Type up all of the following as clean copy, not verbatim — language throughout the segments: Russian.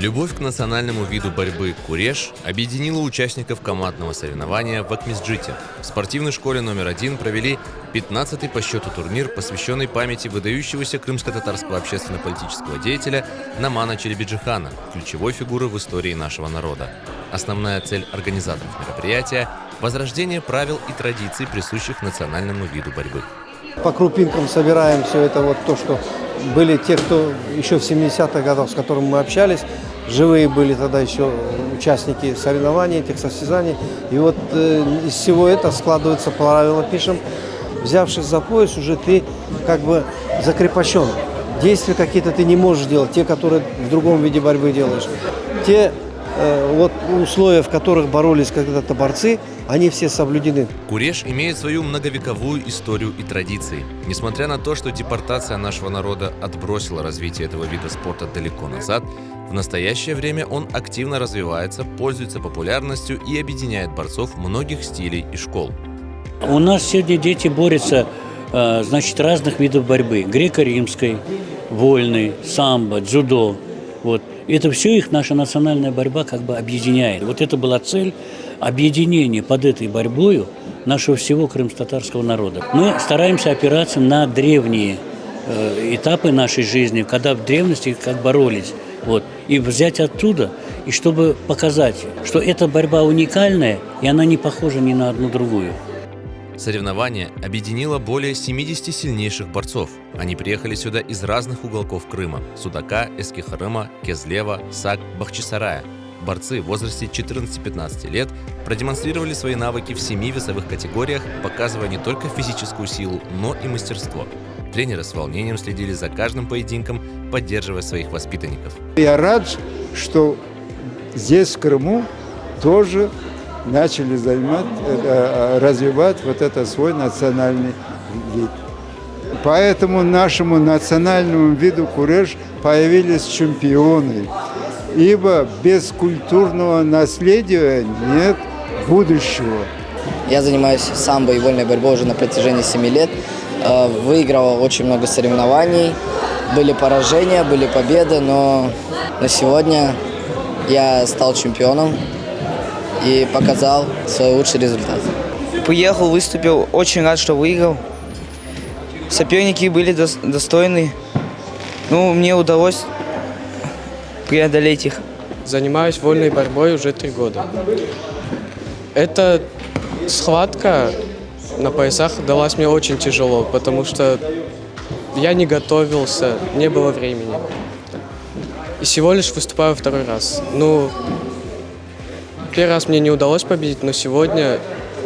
Любовь к национальному виду борьбы куреш объединила участников командного соревнования в Акмесджите. В спортивной школе номер 1 провели 15-й по счету турнир, посвященный памяти выдающегося крымско-татарского общественно-политического деятеля Намана Челебиджихана, ключевой фигуры в истории нашего народа. Основная цель организаторов мероприятия – возрождение правил и традиций, присущих национальному виду борьбы. По крупинкам собираем все это, вот то, что были те, кто еще в 70-х годах, с которыми мы общались, живые были тогда еще участники соревнований, этих состязаний. И вот из всего этого складывается правило, пишем, взявшись за пояс, уже ты как бы закрепощен. Действия какие-то ты не можешь делать, те, которые в другом виде борьбы делаешь. Те вот условия, в которых боролись когда-то борцы, они все соблюдены. Куреш имеет свою многовековую историю и традиции. Несмотря на то, что депортация нашего народа отбросила развитие этого вида спорта далеко назад, в настоящее время он активно развивается, пользуется популярностью и объединяет борцов многих стилей и школ. У нас сегодня дети борются, разных видов борьбы. Греко-римской, вольной, самбо, дзюдо. Вот. Это все их наша национальная борьба как бы объединяет. Вот это была цель объединения под этой борьбой нашего всего крымско-татарского народа. Мы стараемся опираться на древние этапы нашей жизни, когда в древности как боролись. Вот. И взять оттуда, и чтобы показать, что эта борьба уникальная, и она не похожа ни на одну другую. Соревнование объединило более 70 сильнейших борцов. Они приехали сюда из разных уголков Крыма – Судака, Эскихарыма, Кезлева, Сак, Бахчисарая. Борцы в возрасте 14-15 лет продемонстрировали свои навыки в 7 весовых категориях, показывая не только физическую силу, но и мастерство. Тренеры с волнением следили за каждым поединком, поддерживая своих воспитанников. Я рад, что здесь, в Крыму, тоже начали развивать вот это свой национальный вид. Поэтому нашему национальному виду куреш появились чемпионы. Ибо без культурного наследия нет будущего. Я занимаюсь самбо и вольной борьбой уже на протяжении 7 лет. Выиграл очень много соревнований. Были поражения, были победы, но на сегодня я стал чемпионом и показал свой лучший результат. Приехал, выступил, очень рад, что выиграл. Соперники были достойны. Мне удалось преодолеть их. Занимаюсь вольной борьбой уже 3 года. Эта схватка на поясах далась мне очень тяжело, потому что я не готовился, не было времени. И всего лишь выступаю 2-й раз. Первый раз мне не удалось победить, но сегодня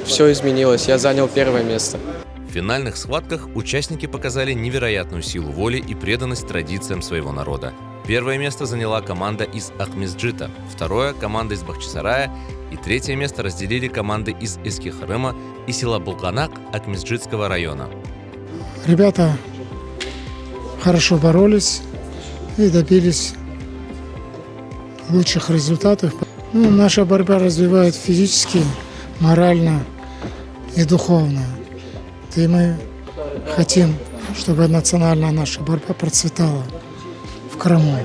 все изменилось. Я занял 1-е место. В финальных схватках участники показали невероятную силу воли и преданность традициям своего народа. 1-е место заняла команда из Акмесджита, 2-е – команда из Бахчисарая и 3-е место разделили команды из Эскихарыма и села Булганак Акмесджитского района. Ребята хорошо боролись и добились лучших результатов. Наша борьба развивает физически, морально и духовно. И мы хотим, чтобы национальная наша борьба процветала в Крыму.